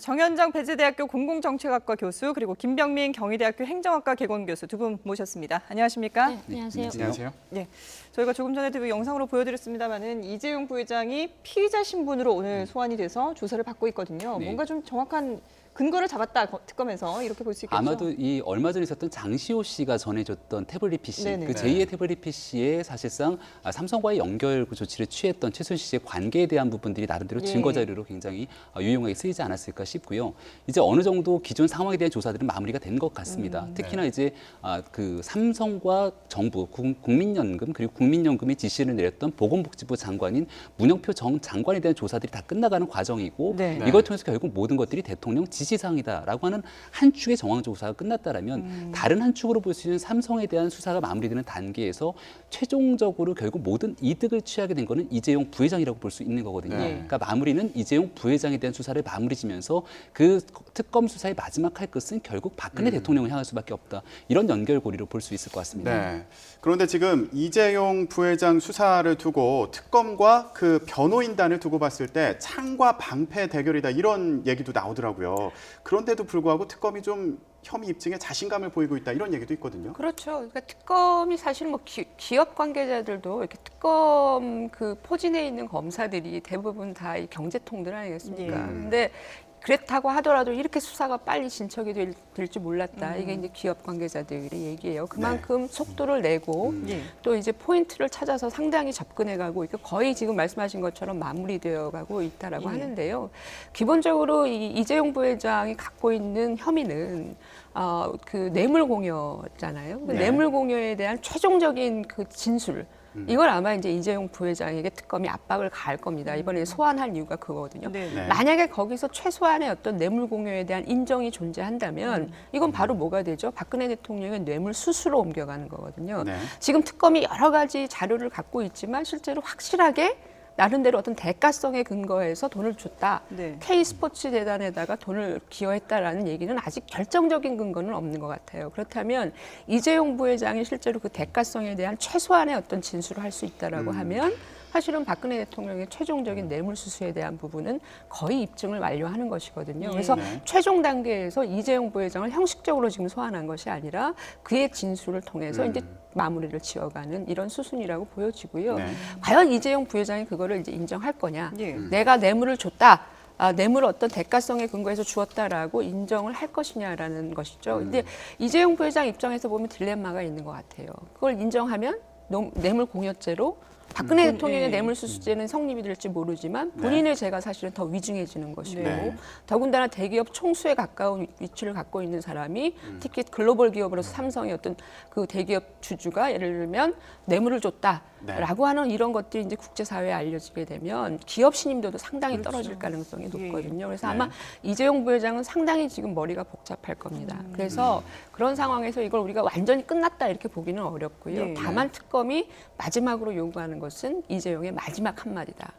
정현장 배재대학교 공공정책학과 교수 그리고 김병민 경희대학교 행정학과 개공 교수 두 분 모셨습니다. 안녕하십니까? 네, 안녕하세요. 안녕하세요. 네, 저희가 조금 전에 TV 영상으로 보여드렸습니다만은 이재용 부회장이 피의자 신분으로 오늘 소환이 돼서 조사를 받고 있거든요. 네. 뭔가 좀 정확한 근거를 잡았다 특검에서 이렇게 볼 수 있겠죠. 아마도 이 얼마 전에 있었던 장시호 씨가 전해줬던 태블릿 PC, 네네. 그 제2의 태블릿 PC에 사실상 삼성과의 연결 조치를 취했던 최순실 씨의 관계에 대한 부분들이 나름대로 예. 증거 자료로 굉장히 유용하게 쓰이지 않았을까 싶고요. 이제 어느 정도 기존 상황에 대한 조사들은 마무리가 된 것 같습니다. 특히나 이제 그 삼성과 정부, 국민연금 그리고 국민연금이 지시를 내렸던 보건복지부 장관인 문영표 전 장관에 대한 조사들이 다 끝나가는 과정이고 네. 이걸 통해서 결국 모든 것들이 대통령 지시사항이다라고 하는 한 축의 정황 조사가 끝났다라면 다른 한 축으로 볼 수 있는 삼성에 대한 수사가 마무리되는 단계에서 최종적으로 결국 모든 이득을 취하게 된 거는 이재용 부회장이라고 볼 수 있는 거거든요. 네. 그러니까 마무리는 이재용 부회장에 대한 수사를 마무리 지면서 그 특검 수사의 마지막 할 것은 결국 박근혜 대통령을 향할 수밖에 없다. 이런 연결고리로 볼 수 있을 것 같습니다. 네. 그런데 지금 이재용 부회장 수사를 두고 특검과 그 변호인단을 두고 봤을 때 창과 방패 대결이다 이런 얘기도 나오더라고요. 그런데도 불구하고 특검이 좀 혐의 입증에 자신감을 보이고 있다 이런 얘기도 있거든요. 그렇죠. 그러니까 특검이 사실 뭐 기업 관계자들도 이렇게 특검 그 포진해 있는 검사들이 대부분 다 이 경제통들 아니겠습니까? 예. 근데 그렇다고 하더라도 이렇게 수사가 빨리 진척이 될 줄 몰랐다. 이게 이제 기업 관계자들의 얘기예요. 그만큼 속도를 내고 예. 또 이제 포인트를 찾아서 상당히 접근해가고 이게 거의 지금 말씀하신 것처럼 마무리되어가고 있다라고 예. 하는데요. 기본적으로 이재용 부회장이 갖고 있는 혐의는 그 뇌물 공여잖아요. 그 네. 뇌물 공여에 대한 최종적인 그 진술. 이걸 아마 이제 이재용 부회장에게 특검이 압박을 가할 겁니다. 이번에 소환할 이유가 그거거든요. 네. 네. 만약에 거기서 최소한의 어떤 뇌물 공여에 대한 인정이 존재한다면 이건 바로 뭐가 되죠? 박근혜 대통령의 뇌물 수수로 옮겨가는 거거든요. 네. 지금 특검이 여러 가지 자료를 갖고 있지만 실제로 확실하게 나름대로 어떤 대가성에 근거해서 돈을 줬다. 네. K스포츠 재단에다가 돈을 기여했다라는 얘기는 아직 결정적인 근거는 없는 것 같아요. 그렇다면 이재용 부회장이 실제로 그 대가성에 대한 최소한의 어떤 진술을 할 수 있다라고 하면 사실은 박근혜 대통령의 최종적인 뇌물수수에 대한 부분은 거의 입증을 완료하는 것이거든요. 그래서 네. 최종 단계에서 이재용 부회장을 형식적으로 지금 소환한 것이 아니라 그의 진술을 통해서 이제 마무리를 지어가는 이런 수순이라고 보여지고요. 네. 과연 이재용 부회장이 그거를 이제 인정할 거냐? 예. 내가 뇌물을 줬다. 뇌물을 어떤 대가성에 근거해서 주었다라고 인정을 할 것이냐라는 것이죠. 근데 이재용 부회장 입장에서 보면 딜레마가 있는 것 같아요. 그걸 인정하면 뇌물 공여죄로 박근혜 대통령의 예. 뇌물수수죄는 성립이 될지 모르지만 본인의 죄가 사실은 더 위중해지는 것이고 네. 더군다나 대기업 총수에 가까운 위치를 갖고 있는 사람이 특히 글로벌 기업으로서 삼성의 어떤 그 대기업 주주가 예를 들면 뇌물을 줬다라고 하는 이런 것들이 이제 국제사회에 알려지게 되면 기업 신임도도 상당히 떨어질 가능성이 높거든요. 그래서 아마 이재용 부회장은 상당히 지금 머리가 복잡할 겁니다. 그래서 그런 상황에서 이걸 우리가 완전히 끝났다 이렇게 보기는 어렵고요. 예. 다만 특검이 마지막으로 요구하는 것은 이재용의 마지막 한마디다.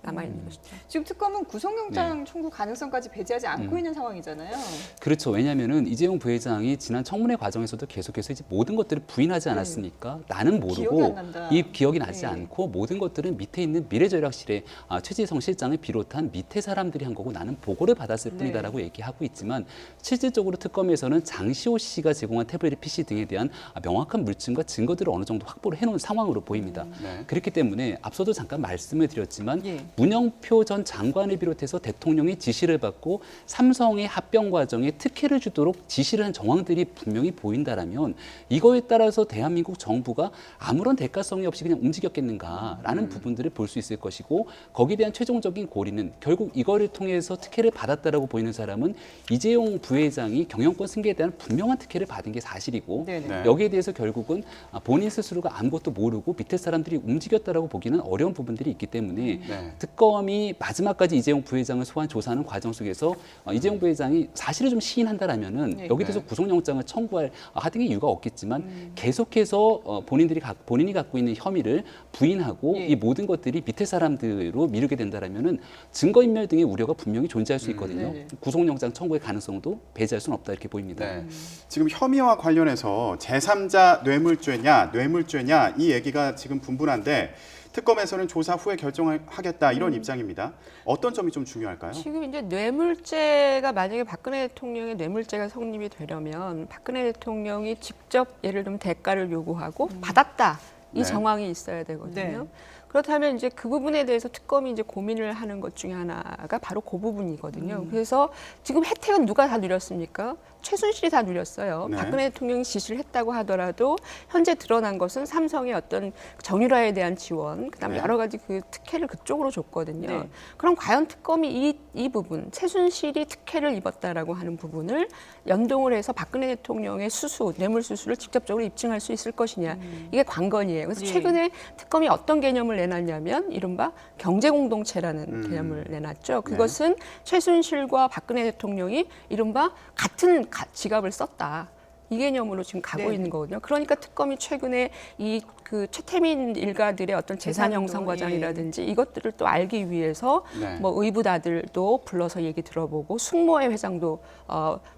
남아있는 것이죠. 지금 특검은 구속영장 청구 가능성까지 배제하지 않고 있는 상황이잖아요. 그렇죠. 왜냐하면은 이재용 부회장이 지난 청문회 과정에서도 계속해서 이제 모든 것들을 부인하지 않았습니까? 나는 기억이 모르고 안 난다. 이 기억이 나지 네. 않고 모든 것들은 밑에 있는 미래전략실의 최지성 실장을 비롯한 밑에 사람들이 한 거고 나는 보고를 받았을 네. 뿐이다라고 얘기하고 있지만 실질적으로 특검에서는 장시호 씨가 제공한 태블릿 PC 등에 대한 명확한 물증과 증거들을 어느 정도 확보를 해놓은 상황으로 보입니다. 네. 그렇기 때문에 앞서도 잠깐 말씀을 드렸지만 예. 문영표 전 장관을 비롯해서 대통령이 지시를 받고 삼성의 합병 과정에 특혜를 주도록 지시를 한 정황들이 분명히 보인다라면 이거에 따라서 대한민국 정부가 아무런 대가성이 없이 그냥 움직였겠는가라는 부분들을 볼 수 있을 것이고 거기에 대한 최종적인 고리는 결국 이거를 통해서 특혜를 받았다라고 보이는 사람은 이재용 부회장이 경영권 승계에 대한 분명한 특혜를 받은 게 사실이고 네네. 네. 여기에 대해서 결국은 본인 스스로가 아무것도 모르고 밑에 사람들이 움직였다라고 보기는 어려운 부분들이 있기 때문에 네. 특검이 마지막까지 이재용 부회장을 소환 조사하는 과정 속에서 이재용 부회장이 사실을 좀 시인한다라면은 네. 여기에 대해서 구속영장을 청구할 하등의 이유가 없겠지만 계속해서 본인이 갖고 있는 혐의를 부인하고 예. 이 모든 것들이 밑에 사람들로 미루게 된다라면은 증거인멸 등의 우려가 분명히 존재할 수 있거든요. 네네. 구속영장 청구의 가능성도 배제할 수는 없다 이렇게 보입니다. 네. 지금 혐의와 관련해서 제3자 뇌물죄냐 이 얘기가 지금 분분한데 특검에서는 조사 후에 결정하겠다 이런 입장입니다. 어떤 점이 좀 중요할까요? 지금 이제 뇌물죄가 만약에 박근혜 대통령의 뇌물죄가 성립이 되려면 박근혜 대통령이 직접 예를 들면 대가를 요구하고 받았다 이 네. 정황이 있어야 되거든요. 네. 그렇다면 이제 그 부분에 대해서 특검이 이제 고민을 하는 것 중에 하나가 바로 그 부분이거든요. 그래서 지금 혜택은 누가 다 누렸습니까? 최순실이 다 누렸어요. 네. 박근혜 대통령이 지시를 했다고 하더라도 현재 드러난 것은 삼성의 어떤 정유라에 대한 지원, 그다음에 네. 여러 가지 그 특혜를 그쪽으로 줬거든요. 네. 그럼 과연 특검이 이 부분, 최순실이 특혜를 입었다라고 하는 부분을 연동을 해서 박근혜 대통령의 수수, 뇌물 수수를 직접적으로 입증할 수 있을 것이냐. 이게 관건이에요. 그래서 예. 최근에 특검이 어떤 개념을 내놨냐면 이른바 경제공동체라는 개념을 내놨죠. 그것은 최순실과 박근혜 대통령이 이른바 같은 지갑을 썼다. 이 개념으로 지금 가고 네. 있는 거거든요. 그러니까 특검이 최근에 이 그 최태민 일가들의 어떤 재산 재산도, 형성 과정이라든지 이것들을 또 알기 위해서 네. 뭐 의부다들도 불러서 얘기 들어보고 숙모회 회장도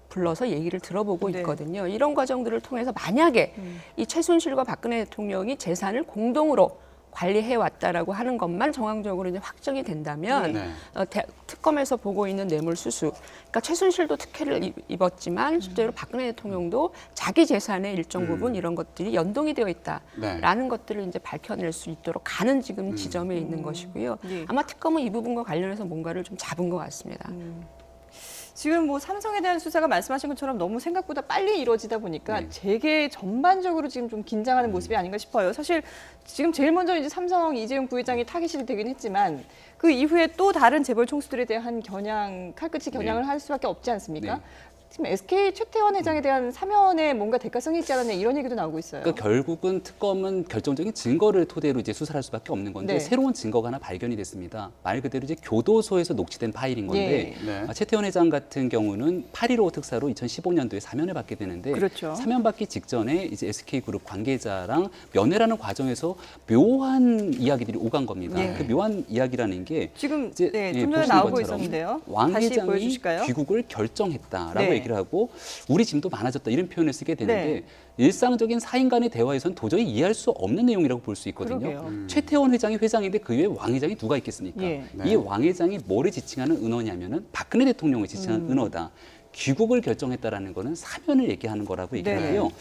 불러서 얘기를 들어보고 네. 있거든요. 이런 과정들을 통해서 만약에 이 최순실과 박근혜 대통령이 재산을 공동으로 관리해 왔다라고 하는 것만 정황적으로 이제 확정이 된다면 네. 특검에서 보고 있는 뇌물 수수, 그러니까 최순실도 특혜를 입었지만 실제로 박근혜 대통령도 자기 재산의 일정 부분 이런 것들이 연동이 되어 있다라는 네. 것들을 이제 밝혀낼 수 있도록 가는 지금 지점에 있는 것이고요. 예. 아마 특검은 이 부분과 관련해서 뭔가를 좀 잡은 것 같습니다. 지금 뭐 삼성에 대한 수사가 말씀하신 것처럼 너무 생각보다 빨리 이루어지다 보니까 네. 재계 전반적으로 지금 좀 긴장하는 모습이 아닌가 싶어요. 사실 지금 제일 먼저 이제 삼성 이재용 부회장이 타깃이 되긴 했지만 그 이후에 또 다른 재벌 총수들에 대한 칼끝이 겨냥을 네. 할 수밖에 없지 않습니까? 네. 지금 SK 최태원 회장에 대한 사면에 뭔가 대가성이 있지 않았냐 이런 얘기도 나오고 있어요. 그러니까 결국은 특검은 결정적인 증거를 토대로 이제 수사를 할 수밖에 없는 건데 네. 새로운 증거가 하나 발견이 됐습니다. 말 그대로 이제 교도소에서 녹취된 파일인 건데 예. 네. 최태원 회장 같은 경우는 8.15 특사로 2015년도에 사면을 받게 되는데 그렇죠. 사면 받기 직전에 이제 SK그룹 관계자랑 면회라는 과정에서 묘한 이야기들이 오간 겁니다. 예. 그 묘한 이야기라는 게 지금 이제 네, 예, 좀 전에 보시는 나오고 것처럼 있었는데요. 왕 다시 회장이 보여주실까요? 귀국을 결정했다라고 네. 얘기를 하고 우리 짐도 많아졌다 이런 표현을 쓰게 되는데 네. 일상적인 사인 간의 대화에선 도저히 이해할 수 없는 내용이라고 볼 수 있거든요. 그러게요. 최태원 회장이 회장인데 그 외에 왕 회장이 누가 있겠습니까? 예. 네. 이 왕 회장이 뭐를 지칭하는 은어냐면은 박근혜 대통령을 지칭하는 은어다. 귀국을 결정했다라는 거는 사면을 얘기하는 거라고 얘기를 네. 하고요.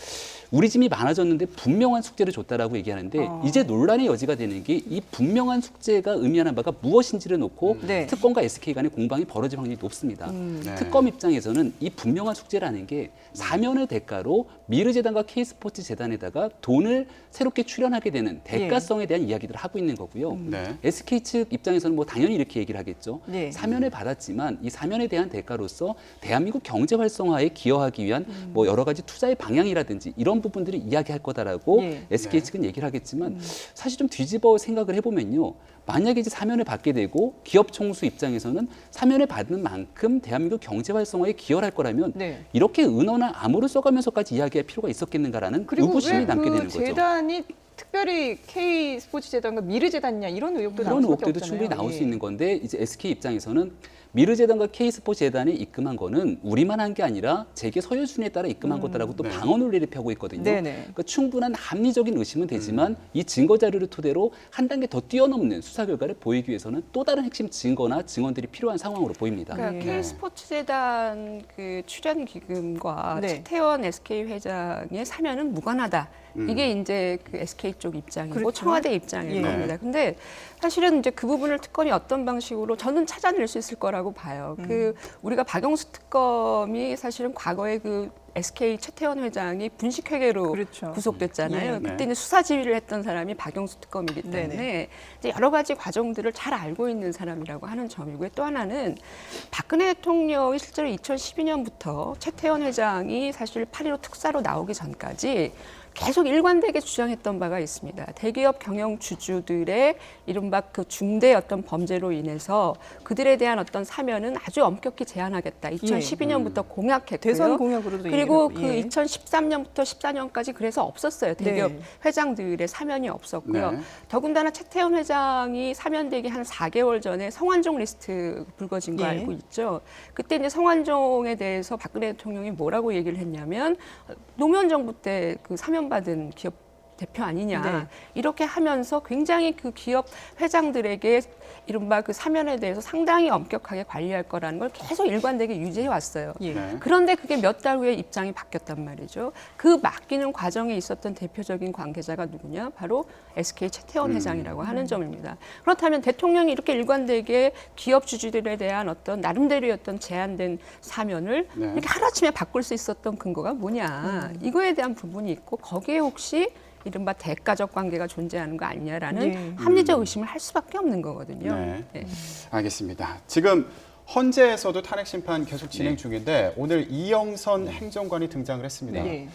우리 짐이 많아졌는데 분명한 숙제를 줬다라고 얘기하는데 이제 논란의 여지가 되는 게 이 분명한 숙제가 의미하는 바가 무엇인지를 놓고 네. 특검과 SK 간의 공방이 벌어질 확률이 높습니다. 네. 특검 입장에서는 이 분명한 숙제라는 게 사면의 대가로 미르재단과 K스포츠 재단에다가 돈을 새롭게 출연하게 되는 대가성에 대한 이야기들을 하고 있는 거고요. 네. SK 측 입장에서는 뭐 당연히 이렇게 얘기를 하겠죠. 네. 사면을 받았지만 이 사면에 대한 대가로서 대한민국 경제 활성화에 기여하기 위한 뭐 여러 가지 투자의 방향이라든지 이런 부분들을 이야기할 거다라고 예. SK 네. 측은 얘기를 하겠지만 사실 좀 뒤집어 생각을 해보면요. 만약에 이제 사면을 받게 되고 기업 총수 입장에서는 사면을 받는 만큼 대한민국 경제 활성화에 기여를 할 거라면 네. 이렇게 은어나 암호를 써가면서까지 이야기할 필요가 있었겠는가라는 그리고 의구심이 왜 남게 그 되는 거죠. 재단이 특별히 K 스포츠 재단과 미르 재단이냐 이런 의혹도 나올 그런 수밖에 의혹들도 없잖아요. 충분히 나올 예. 수 있는 건데 이제 SK 입장에서는 미르재단과 K스포츠 재단이 입금한 거는 우리만 한 게 아니라 재계 서열순위에 따라 입금한 거다라고 또 네. 방어 논리를 펴고 있거든요. 네네. 그러니까 충분한 합리적인 의심은 되지만 이 증거 자료를 토대로 한 단계 더 뛰어넘는 수사 결과를 보이기 위해서는 또 다른 핵심 증거나 증언들이 필요한 상황으로 보입니다. 그러니까 네. K스포츠재단 그 출연 기금과 네. 최태원 SK 회장의 사면은 무관하다. 이게 이제 그 SK 쪽 입장이고 그렇죠. 청와대 입장일 예. 겁니다. 근데 사실은 이제 그 부분을 특검이 어떤 방식으로 저는 찾아낼 수 있을 거라고 봐요. 그 우리가 박영수 특검이 사실은 과거에 그 SK 최태원 회장이 분식회계로 그렇죠. 구속됐잖아요. 예. 그때 네. 이제 수사 지휘를 했던 사람이 박영수 특검이기 때문에 네네. 이제 여러 가지 과정들을 잘 알고 있는 사람이라고 하는 점이고요. 또 하나는 박근혜 대통령이 실제로 2012년부터 최태원 회장이 사실 8.15 특사로 나오기 전까지 계속 일관되게 주장했던 바가 있습니다. 대기업 경영 주주들의 이른바 그 중대 어떤 범죄로 인해서 그들에 대한 어떤 사면은 아주 엄격히 제한하겠다. 2012년부터 공약했고요. 대선 공약으로도 그리고 얘기를 그 했고, 예. 2013년부터 14년까지 그래서 없었어요. 대기업 네. 회장들의 사면이 없었고요. 네. 더군다나 최태원 회장이 사면되기 한 4개월 전에 성완종 리스트 불거진 거 예. 알고 있죠. 그때 이제 성완종에 대해서 박근혜 대통령이 뭐라고 얘기를 했냐면 노무현 정부 때 그 사면받은 기업 대표 아니냐 네. 이렇게 하면서 굉장히 그 기업 회장들에게 이른바 그 사면에 대해서 상당히 엄격하게 관리할 거라는 걸 계속 일관되게 유지해 왔어요. 예. 네. 그런데 그게 몇 달 후에 입장이 바뀌었단 말이죠. 그 맡기는 과정에 있었던 대표적인 관계자가 누구냐? 바로 SK 최태원 회장이라고 하는 점입니다. 그렇다면 대통령이 이렇게 일관되게 기업 주주들에 대한 어떤 나름대로였던 제한된 사면을 네. 이렇게 하루아침에 바꿀 수 있었던 근거가 뭐냐? 이거에 대한 부분이 있고 거기에 혹시 이른바 대가적 관계가 존재하는 거 아니냐라는 네. 합리적 의심을 할 수밖에 없는 거거든요. 네. 네. 알겠습니다. 지금 헌재에서도 탄핵 심판 계속 진행 네. 중인데 오늘 이영선 행정관이 등장을 했습니다. 네.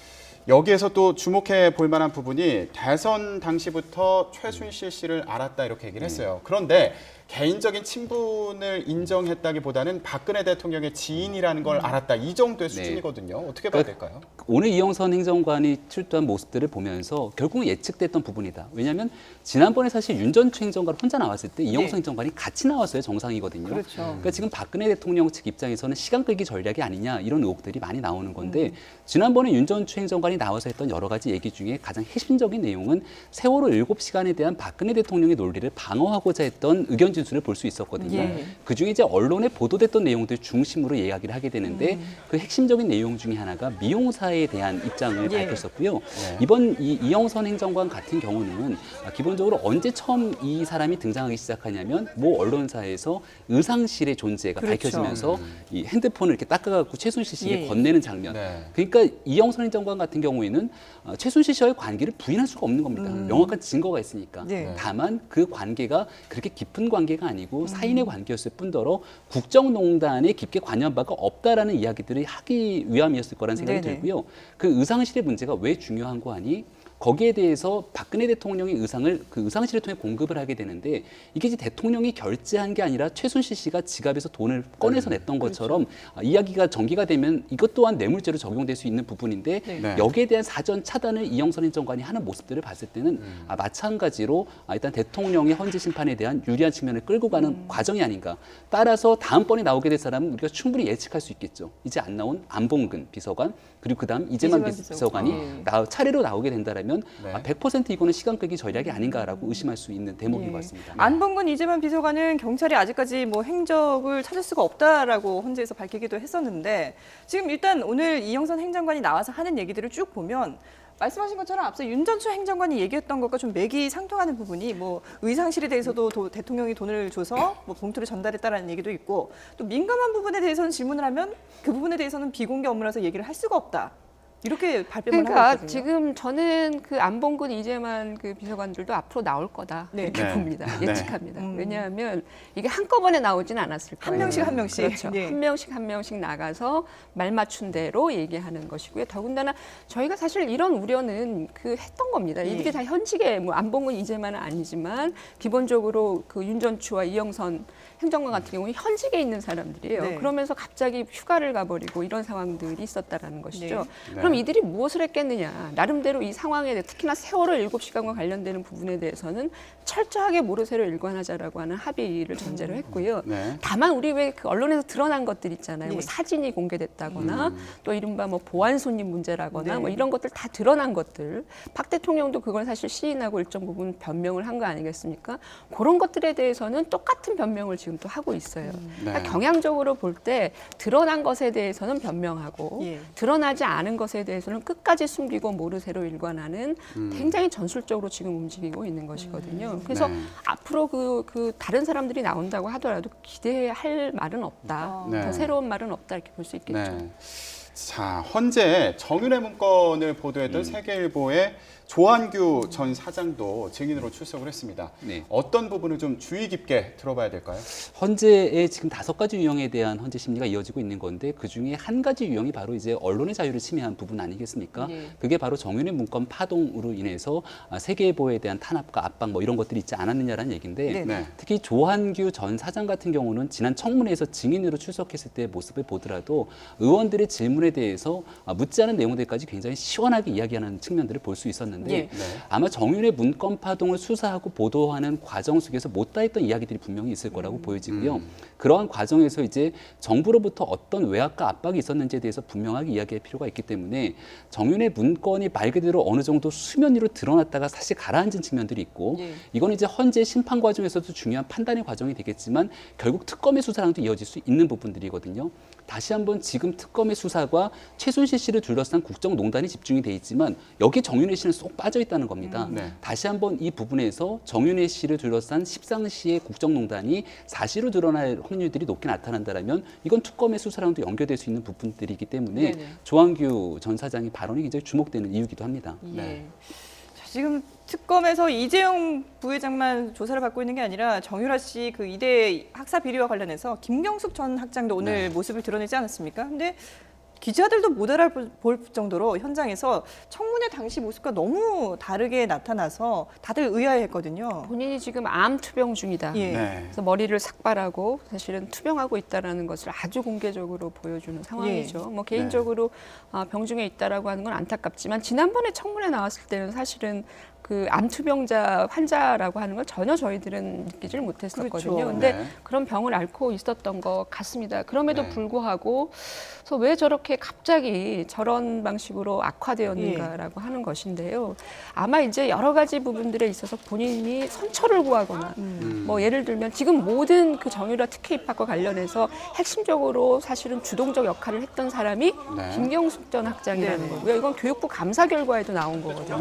여기에서 또 주목해 볼 만한 부분이 대선 당시부터 최순실 씨를 알았다 이렇게 얘기를 했어요. 그런데 개인적인 친분을 인정했다기보다는 박근혜 대통령의 지인이라는 걸 알았다. 이 정도의 네. 수준이거든요. 어떻게 봐야 될까요? 오늘 이영선 행정관이 출두한 모습들을 보면서 결국 예측됐던 부분이다. 왜냐하면 지난번에 사실 윤 전 행정관 혼자 나왔을 때 이영선 네. 행정관이 같이 나왔어요. 정상이거든요. 그렇죠. 그러니까 지금 박근혜 대통령 측 입장에서는 시간 끌기 전략이 아니냐 이런 의혹들이 많이 나오는 건데 지난번에 윤 전 행정관이 나와서 했던 여러 가지 얘기 중에 가장 핵심적인 내용은 세월호 7시간에 대한 박근혜 대통령의 논리를 방어하고자 했던 의견 진술을 볼 수 있었거든요. 예. 그중에 이제 언론에 보도됐던 내용들 중심으로 이야기를 하게 되는데 그 핵심적인 내용 중에 하나가 미용사에 대한 입장을 예. 밝혔었고요. 네. 이번 이영선 행정관 같은 경우는 기본적으로 언제 처음 이 사람이 등장하기 시작하냐면 모 언론사에서 의상실의 존재가 그렇죠. 밝혀지면서 이 핸드폰을 이렇게 닦아갖고 최순실 씨에게 예. 건네는 장면. 네. 그러니까 이영선 행정관 같은 경우에는 최순실 씨와의 관계를 부인할 수가 없는 겁니다. 명확한 증거가 있으니까. 네. 다만 그 관계가 그렇게 깊은 관계가 아니고 사인의 관계였을 뿐더러 국정농단에 깊게 관여한 바가 없다라는 이야기들을 하기 위함이었을 거라는 생각이 네네. 들고요. 그 의상실의 문제가 왜 중요한 거 아니? 거기에 대해서 박근혜 대통령의 의상을 그 의상실을 통해 공급을 하게 되는데 이게 이제 대통령이 결제한 게 아니라 최순실 씨가 지갑에서 돈을 꺼내서 냈던 것처럼 이야기가 전개가 되면 이것 또한 뇌물죄로 적용될 수 있는 부분인데 네. 여기에 대한 사전 차단을 이영선 행정관이 하는 모습들을 봤을 때는 마찬가지로 일단 대통령의 헌재 심판에 대한 유리한 측면을 끌고 가는 과정이 아닌가. 따라서 다음번에 나오게 될 사람은 우리가 충분히 예측할 수 있겠죠. 이제 안 나온 안봉근 비서관 그리고 그다음 이재만 비서관이 차례로 나오게 된다라면 네. 100% 이거는 시간 끌기 전략이 아닌가라고 의심할 수 있는 대목인 것 같습니다. 안봉근 이재만 비서관은 경찰이 아직까지 뭐 행적을 찾을 수가 없다라고 헌재에서 밝히기도 했었는데 지금 일단 오늘 이영선 행정관이 나와서 하는 얘기들을 쭉 보면 말씀하신 것처럼 앞서 윤 전 행정관이 얘기했던 것과 좀 맥이 상통하는 부분이 뭐 의상실에 대해서도 대통령이 돈을 줘서 뭐 봉투를 전달했다라는 얘기도 있고 또 민감한 부분에 대해서는 질문을 하면 그 부분에 대해서는 비공개 업무라서 얘기를 할 수가 없다. 이렇게 발뺌을 하고 그러니까 있거든요. 지금 저는 그 안봉근 이재만 그 비서관들도 앞으로 나올 거다 네. 이렇게 네. 봅니다. 네. 예측합니다. 왜냐하면 이게 한꺼번에 나오진 않았을 거예요. 한 명씩 한 명씩. 그렇죠. 네. 한 명씩 나가서 말 맞춘 대로 얘기하는 것이고요. 더군다나 저희가 사실 이런 우려는 그 했던 겁니다. 이들이 예. 다 현직에 뭐 안봉근 이재만은 아니지만 기본적으로 그 윤 전추와 이영선 행정관 같은 경우는 현직에 있는 사람들이에요. 네. 그러면서 갑자기 휴가를 가버리고 이런 상황들이 있었다라는 것이죠. 네. 그럼 이들이 무엇을 했겠느냐. 나름대로 이 상황에 특히나 세월호 7시간과 관련되는 부분에 대해서는 철저하게 모르쇠로 일관하자라고 하는 합의를 전제로 했고요. 네. 다만 우리 왜 그 언론에서 드러난 것들 있잖아요. 예. 뭐 사진이 공개됐다거나 또 이른바 뭐 보안 손님 문제라거나 네. 뭐 이런 것들 다 드러난 것들. 박 대통령도 그걸 사실 시인하고 일정 부분 변명을 한 거 아니겠습니까? 그런 것들에 대해서는 똑같은 변명을 지금 또 하고 있어요. 그러니까 네. 경향적으로 볼 때 드러난 것에 대해서는 변명하고 예. 드러나지 않은 것에 대해서는 끝까지 숨기고 모르쇠로 일관하는 굉장히 전술적으로 지금 움직이고 있는 것이거든요. 그래서 네. 앞으로 그 다른 사람들이 나온다고 하더라도 기대할 말은 없다. 네. 더 새로운 말은 없다 이렇게 볼 수 있겠죠. 네. 자, 헌재 정윤회 문건을 보도했던 세계일보의 조한규 전 사장도 증인으로 출석을 했습니다. 네. 어떤 부분을 좀 주의 깊게 들어봐야 될까요? 헌재의 지금 5가지 유형에 대한 헌재 심리가 이어지고 있는 건데 그 중에 한 가지 유형이 바로 이제 언론의 자유를 침해한 부분 아니겠습니까? 네. 그게 바로 정윤회 문건 파동으로 인해서 세계일보에 대한 탄압과 압박 뭐 이런 것들이 있지 않았느냐라는 얘기인데 네. 네. 특히 조한규 전 사장 같은 경우는 지난 청문회에서 증인으로 출석했을 때 모습을 보더라도 의원들의 질문에 대해서 묻지 않은 내용들까지 굉장히 시원하게 이야기하는 측면들을 볼 수 있었는데 있는데 예. 네. 아마 정윤의 문건 파동을 수사하고 보도하는 과정 속에서 못다했던 이야기들이 분명히 있을 거라고 보여지고요. 그러한 과정에서 이제 정부로부터 어떤 외압과 압박이 있었는지에 대해서 분명하게 이야기할 필요가 있기 때문에 정윤의 문건이 말 그대로 어느 정도 수면 위로 드러났다가 사실 가라앉은 측면들이 있고 예. 이건 이제 헌재 심판 과정에서도 중요한 판단의 과정이 되겠지만 결국 특검의 수사랑도 이어질 수 있는 부분들이거든요. 다시 한번 지금 특검의 수사가 최순실 씨를 둘러싼 국정농단이 집중이 돼 있지만 여기에 정윤회 씨는 쏙 빠져 있다는 겁니다. 네. 다시 한번 이 부분에서 정윤회 씨를 둘러싼 십상시의 국정농단이 사실로 드러날 확률들이 높게 나타난다면 이건 특검의 수사랑도 연결될 수 있는 부분들이기 때문에 네네. 조한규 전 사장의 발언이 굉장히 주목되는 이유이기도 합니다. 네. 자, 지금 특검에서 이재용 부회장만 조사를 받고 있는 게 아니라 정유라 씨 그 이대 학사 비리와 관련해서 김경숙 전 학장도 오늘 네. 모습을 드러내지 않았습니까? 근데 기자들도 못 알아볼 정도로 현장에서 청문회 당시 모습과 너무 다르게 나타나서 다들 의아해했거든요. 본인이 지금 암 투병 중이다. 예. 네. 그래서 머리를 삭발하고 사실은 투병하고 있다라는 것을 아주 공개적으로 보여주는 상황이죠. 뭐 개인적으로 병중에 있다라고 하는 건 안타깝지만 지난번에 청문회 나왔을 때는 사실은 그 암투병자 환자라고 하는 걸 전혀 저희들은 느끼질 못했었거든요. 그렇죠. 근데 네. 그런 병을 앓고 있었던 것 같습니다. 그럼에도 네. 불구하고 그래서 왜 저렇게 갑자기 저런 방식으로 악화되었는가라고 하는 것인데요. 아마 이제 여러 가지 부분들에 있어서 본인이 선처를 구하거나 뭐 예를 들면 지금 모든 그 정유라 특혜 입학과 관련해서 핵심적으로 사실은 주동적 역할을 했던 사람이 네. 김경숙 전 학장이라는 네네. 거고요. 이건 교육부 감사 결과에도 나온 거거든요.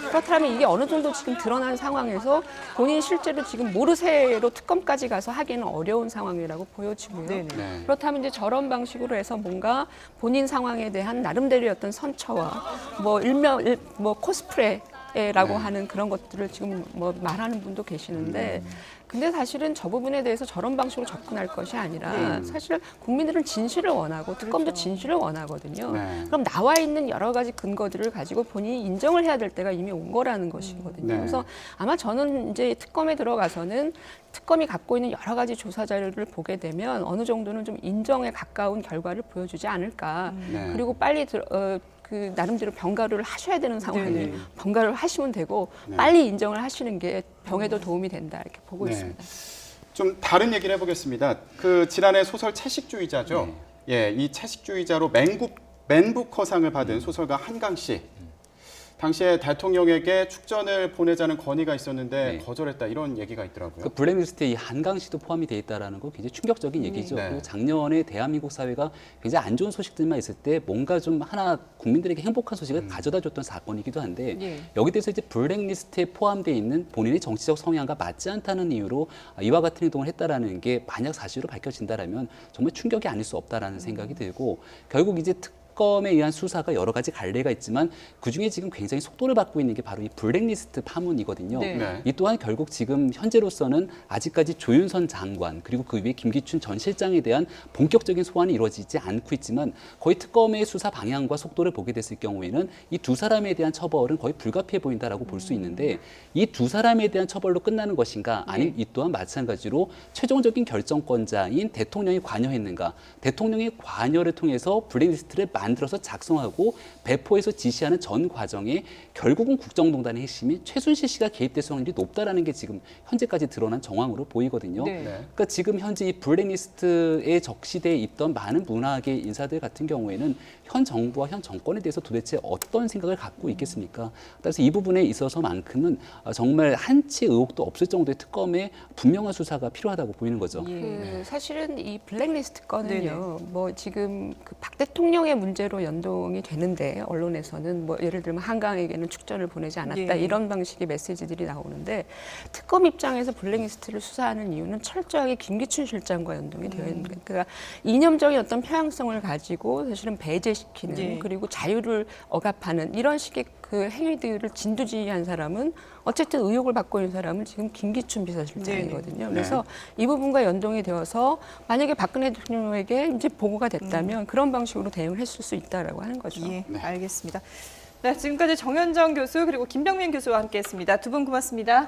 그렇다면 이게 어느 정도 지금 드러난 상황에서 본인이 실제로 지금 모르쇠로 특검까지 가서 하기는 어려운 상황이라고 보여지고요. 네네. 네. 그렇다면 이제 저런 방식으로 해서 뭔가 본인 상황에 대한 나름대로의 어떤 선처와 뭐 코스프레라고 하는 그런 것들을 지금 뭐 말하는 분도 계시는데 근데 사실은 저 부분에 대해서 저런 방식으로 접근할 것이 아니라 사실 국민들은 진실을 원하고 특검도 진실을 원하거든요. 네. 그럼 나와 있는 여러 가지 근거들을 가지고 본인이 인정을 해야 될 때가 이미 온 거라는 것이거든요. 네. 그래서 아마 저는 이제 특검에 들어가서는 특검이 갖고 있는 여러 가지 조사 자료를 보게 되면 어느 정도는 좀 인정에 가까운 결과를 보여주지 않을까. 네. 그리고 빨리 그 나름대로 병가를 하셔야 되는 상황에 네네. 병가를 하시면 되고 네. 빨리 인정을 하시는 게 병에도 도움이 된다 이렇게 보고 네. 있습니다. 좀 다른 얘기를 해보겠습니다. 그 지난해 소설 채식주의자죠. 예, 이 채식주의자로 맨부커상을 받은 소설가 한강 씨. 당시에 대통령에게 축전을 보내자는 건의가 있었는데 네. 거절했다 이런 얘기가 있더라고요. 그 블랙리스트에 이 한강 씨도 포함이 돼 있다라는 거 굉장히 충격적인 얘기죠. 네. 그리고 작년에 대한민국 사회가 굉장히 안 좋은 소식들만 있을 때 뭔가 좀 하나 국민들에게 행복한 소식을 가져다줬던 사건이기도 한데 예. 여기 대해서 이제 블랙리스트에 포함되어 있는 본인의 정치적 성향과 맞지 않다는 이유로 이와 같은 행동을 했다라는 게 만약 사실로 밝혀진다라면 정말 충격이 아닐 수 없다라는 생각이 들고 결국 이제 특검에 의한 수사가 여러 가지 갈래가 있지만 그중에 지금 굉장히 속도를 받고 있는 게 바로 이 블랙리스트 파문이거든요. 네. 네. 이 또한 결국 지금 현재로서는 아직까지 조윤선 장관 그리고 그 위에 김기춘 전 실장에 대한 본격적인 소환이 이루어지지 않고 있지만 거의 특검의 수사 방향과 속도를 보게 됐을 경우에는 이 두 사람에 대한 처벌은 거의 불가피해 보인다라고 볼 수 있는데 이 두 사람에 대한 처벌로 끝나는 것인가 아니면 이 또한 마찬가지로 최종적인 결정권자인 대통령이 관여했는가 대통령의 관여를 통해서 블랙리스트를 만들어서 작성하고 배포해서 지시하는 전 과정에 결국은 국정농단의 핵심이 최순실 씨가 개입될 확률이 높다라는 게 지금 현재까지 드러난 정황으로 보이거든요. 네. 그러니까 지금 현재 이 블랙리스트에 적시돼 있던 많은 문화계 인사들 같은 경우에는 현 정부와 현 정권에 대해서 도대체 어떤 생각을 갖고 있겠습니까? 따라서 이 부분에 있어서만큼은 정말 한치 의혹도 없을 정도의 특검의 분명한 수사가 필요하다고 보이는 거죠. 그 사실은 이 블랙리스트 건은요, 뭐 지금 그 박 대통령의 문제로 연동이 되는데 언론에서는 뭐 예를 들면 한강에게는 축전을 보내지 않았다 예. 이런 방식의 메시지들이 나오는데 특검 입장에서 블랙리스트를 수사하는 이유는 철저하게 김기춘 실장과 연동이 되어 있는 거예요. 그러니까 이념적인 어떤 편향성을 가지고 사실은 배제시키는 예. 그리고 자유를 억압하는 이런 식의 그 행위들을 진두지휘한 사람은 어쨌든 의혹을 받고 있는 사람은 지금 김기춘 비서실장이거든요. 네. 그래서 이 부분과 연동이 되어서 만약에 박근혜 대통령에게 이제 보고가 됐다면 그런 방식으로 대응을 했을 수 있다라고 하는 거죠. 예, 네. 알겠습니다. 네, 지금까지 정현정 교수 그리고 김병민 교수와 함께했습니다. 두 분 고맙습니다.